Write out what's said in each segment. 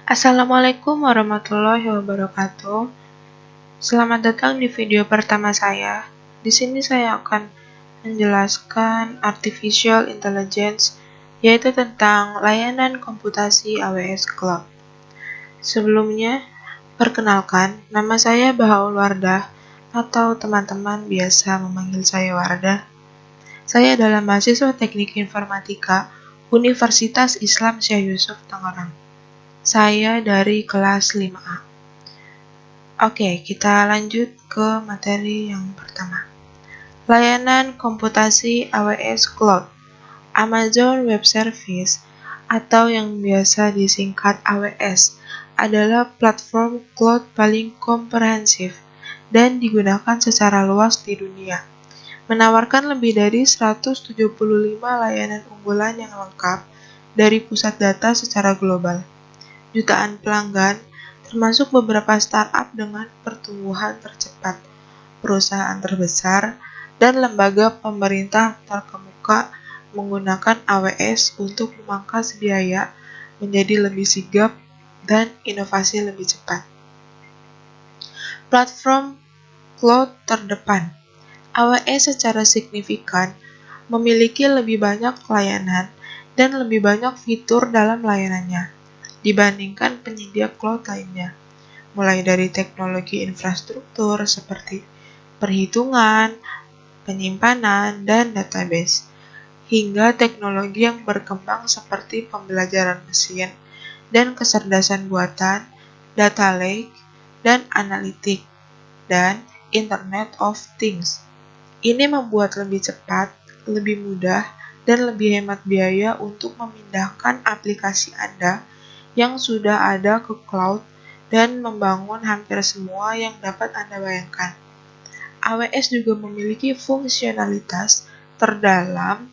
Assalamualaikum warahmatullahi wabarakatuh. Selamat datang di video pertama saya. Di sini saya akan menjelaskan artificial intelligence, yaitu tentang layanan komputasi AWS Cloud. Sebelumnya, perkenalkan, nama saya Bahaul Wardah atau teman-teman biasa memanggil saya Wardah. Saya adalah mahasiswa Teknik Informatika Universitas Islam Syekh Yusuf Tangerang. Saya dari kelas 5A. Oke, kita lanjut ke materi yang pertama. Layanan komputasi AWS Cloud, Amazon Web Service, atau yang biasa disingkat AWS, adalah platform cloud paling komprehensif dan digunakan secara luas di dunia. Menawarkan lebih dari 175 layanan unggulan yang lengkap dari pusat data secara global. Jutaan pelanggan, termasuk beberapa startup dengan pertumbuhan tercepat, perusahaan terbesar, dan lembaga pemerintah terkemuka menggunakan AWS untuk memangkas biaya menjadi lebih sigap dan inovasi lebih cepat. Platform cloud terdepan, AWS secara signifikan memiliki lebih banyak layanan dan lebih banyak fitur dalam layanannya dibandingkan penyedia cloud lainnya, mulai dari teknologi infrastruktur seperti perhitungan, penyimpanan, dan database, hingga teknologi yang berkembang seperti pembelajaran mesin dan kecerdasan buatan, data lake, dan analitik, dan Internet of Things. Ini membuat lebih cepat, lebih mudah, dan lebih hemat biaya untuk memindahkan aplikasi Anda yang sudah ada ke cloud dan membangun hampir semua yang dapat Anda bayangkan. AWS juga memiliki fungsionalitas terdalam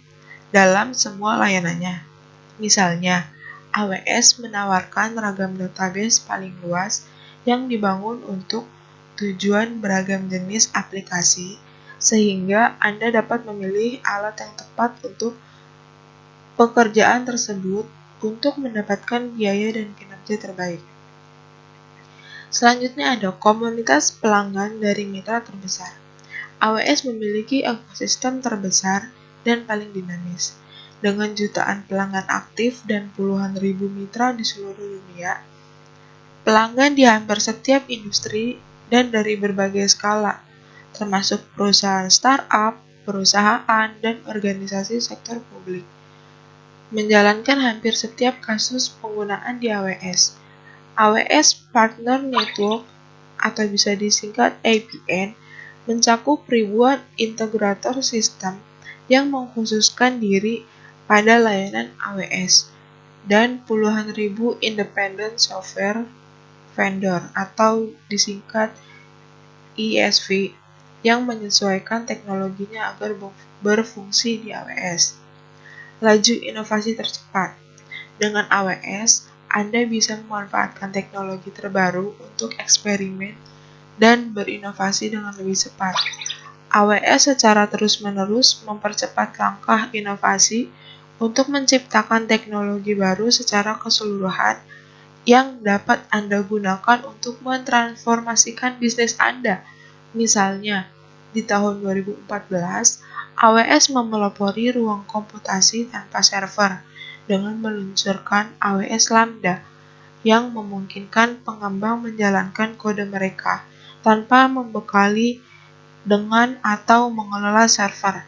dalam semua layanannya. Misalnya, AWS menawarkan ragam database paling luas yang dibangun untuk tujuan beragam jenis aplikasi, sehingga Anda dapat memilih alat yang tepat untuk pekerjaan tersebut untuk mendapatkan biaya dan kinerja terbaik. Selanjutnya ada komunitas pelanggan dari mitra terbesar. AWS memiliki ekosistem terbesar dan paling dinamis. Dengan jutaan pelanggan aktif dan puluhan ribu mitra di seluruh dunia, pelanggan di hampir setiap industri dan dari berbagai skala, termasuk perusahaan startup, perusahaan, dan organisasi sektor publik, menjalankan hampir setiap kasus penggunaan di AWS. AWS Partner Network, atau bisa disingkat APN, mencakup ribuan integrator sistem yang mengkhususkan diri pada layanan AWS dan puluhan ribu independent software vendor, atau disingkat ISV, yang menyesuaikan teknologinya agar berfungsi di AWS. Laju inovasi tercepat. Dengan AWS, Anda bisa memanfaatkan teknologi terbaru untuk eksperimen dan berinovasi dengan lebih cepat. AWS secara terus-menerus mempercepat langkah inovasi untuk menciptakan teknologi baru secara keseluruhan yang dapat Anda gunakan untuk mentransformasikan bisnis Anda. Misalnya, di tahun 2014, AWS memelopori ruang komputasi tanpa server dengan meluncurkan AWS Lambda yang memungkinkan pengembang menjalankan kode mereka tanpa membekali dengan atau mengelola server.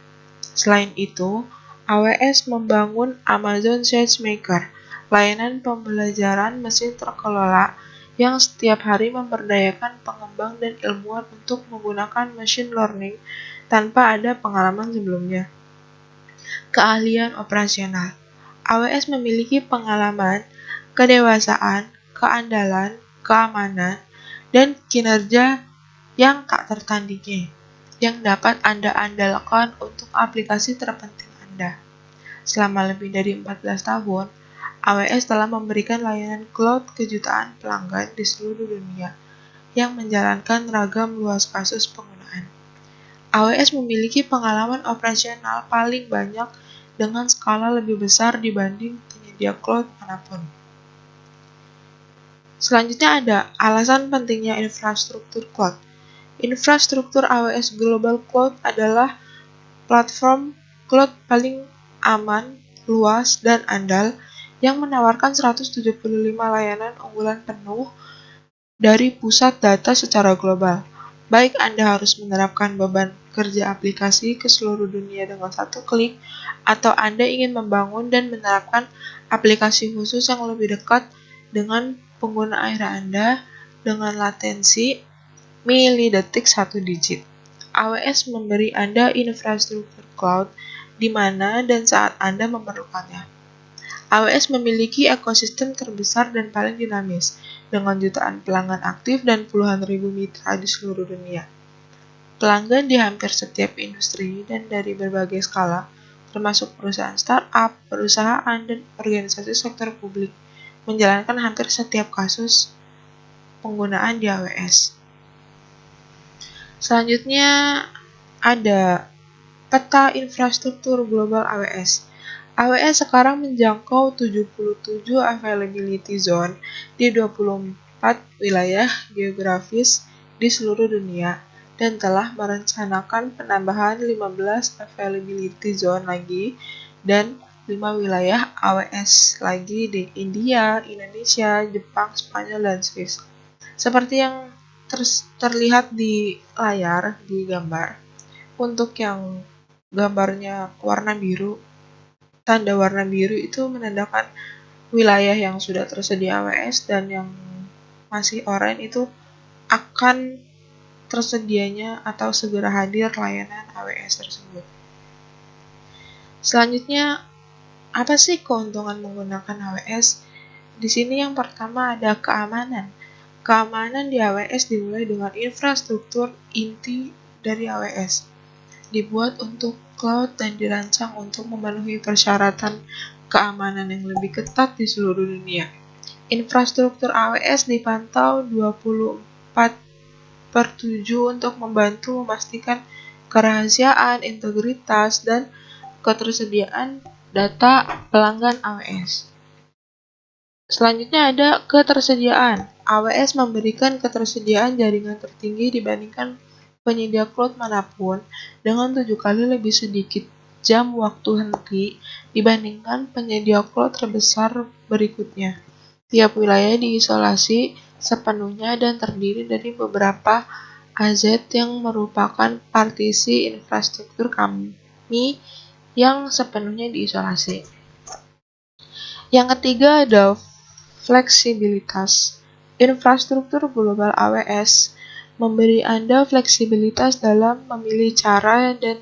Selain itu, AWS membangun Amazon SageMaker, layanan pembelajaran mesin terkelola yang setiap hari memberdayakan pengembang dan ilmuwan untuk menggunakan machine learning tanpa ada pengalaman sebelumnya. Keahlian operasional. AWS memiliki pengalaman, kedewasaan, keandalan, keamanan, dan kinerja yang tak tertandingi, yang dapat Anda andalkan untuk aplikasi terpenting Anda. Selama lebih dari 14 tahun, AWS telah memberikan layanan cloud ke jutaan pelanggan di seluruh dunia yang menjalankan ragam luas kasus penggunaan. AWS memiliki pengalaman operasional paling banyak dengan skala lebih besar dibanding penyedia cloud manapun. Selanjutnya ada alasan pentingnya infrastruktur cloud. Infrastruktur AWS Global Cloud adalah platform cloud paling aman, luas, dan andal yang menawarkan 175 layanan unggulan penuh dari pusat data secara global. Baik Anda harus menerapkan beban kerja aplikasi ke seluruh dunia dengan satu klik, atau Anda ingin membangun dan menerapkan aplikasi khusus yang lebih dekat dengan pengguna akhir Anda dengan latensi milidetik 1 digit. AWS memberi Anda infrastruktur cloud di mana dan saat Anda memerlukannya. AWS memiliki ekosistem terbesar dan paling dinamis, dengan jutaan pelanggan aktif dan puluhan ribu mitra di seluruh dunia. Pelanggan di hampir setiap industri dan dari berbagai skala, termasuk perusahaan startup, perusahaan, dan organisasi sektor publik, menjalankan hampir setiap kasus penggunaan di AWS. Selanjutnya ada peta infrastruktur global AWS. AWS sekarang menjangkau 77 availability zone di 24 wilayah geografis di seluruh dunia dan telah merencanakan penambahan 15 availability zone lagi dan 5 wilayah AWS lagi di India, Indonesia, Jepang, Spanyol, dan Swiss. Seperti yang terlihat di layar di gambar, untuk yang gambarnya warna biru, tanda warna biru itu menandakan wilayah yang sudah tersedia AWS, dan yang masih oranye itu akan tersedianya atau segera hadir layanan AWS tersebut. Selanjutnya, apa sih keuntungan menggunakan AWS? Di sini yang pertama ada keamanan. Keamanan di AWS dimulai dengan infrastruktur inti dari AWS. Dibuat untuk cloud dan dirancang untuk memenuhi persyaratan keamanan yang lebih ketat di seluruh dunia. Infrastruktur AWS dipantau 24/7 untuk membantu memastikan kerahasiaan, integritas, dan ketersediaan data pelanggan AWS. Selanjutnya ada ketersediaan. AWS memberikan ketersediaan jaringan tertinggi dibandingkan penyedia cloud manapun dengan 7 kali lebih sedikit jam waktu henti dibandingkan penyedia cloud terbesar berikutnya. Tiap wilayah diisolasi sepenuhnya dan terdiri dari beberapa AZ yang merupakan partisi infrastruktur kami yang sepenuhnya diisolasi. Yang ketiga ada fleksibilitas. Infrastruktur global AWS memberi Anda fleksibilitas dalam memilih cara dan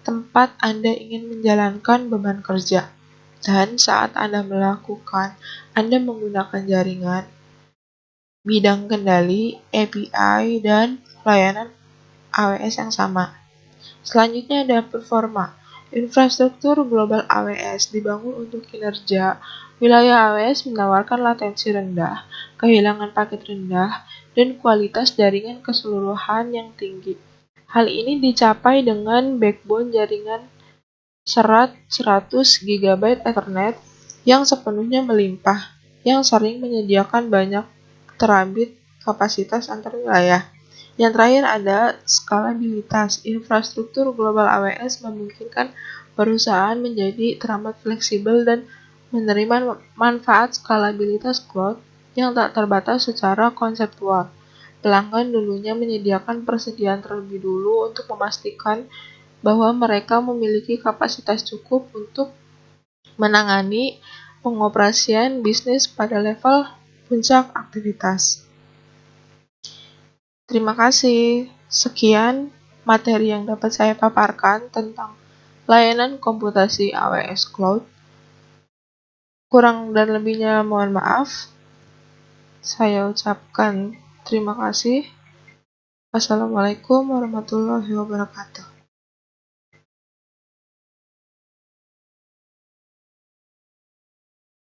tempat Anda ingin menjalankan beban kerja. Dan saat Anda Anda menggunakan jaringan, bidang kendali, API, dan layanan AWS yang sama. Selanjutnya ada performa. Infrastruktur global AWS dibangun untuk kinerja. Wilayah AWS menawarkan latensi rendah, kehilangan paket rendah, dan kualitas jaringan keseluruhan yang tinggi. Hal ini dicapai dengan backbone jaringan serat 100 GB Ethernet yang sepenuhnya melimpah, yang sering menyediakan banyak terabit kapasitas antar wilayah. Yang terakhir ada skalabilitas. Infrastruktur global AWS memungkinkan perusahaan menjadi teramat fleksibel dan menerima manfaat skalabilitas cloud yang tak terbatas secara konseptual. Pelanggan dulunya menyediakan persediaan terlebih dulu untuk memastikan bahwa mereka memiliki kapasitas cukup untuk menangani pengoperasian bisnis pada level puncak aktivitas. Terima kasih. Sekian materi yang dapat saya paparkan tentang layanan komputasi AWS Cloud. Kurang dan lebihnya mohon maaf. Saya ucapkan terima kasih. Wassalamualaikum warahmatullahi wabarakatuh.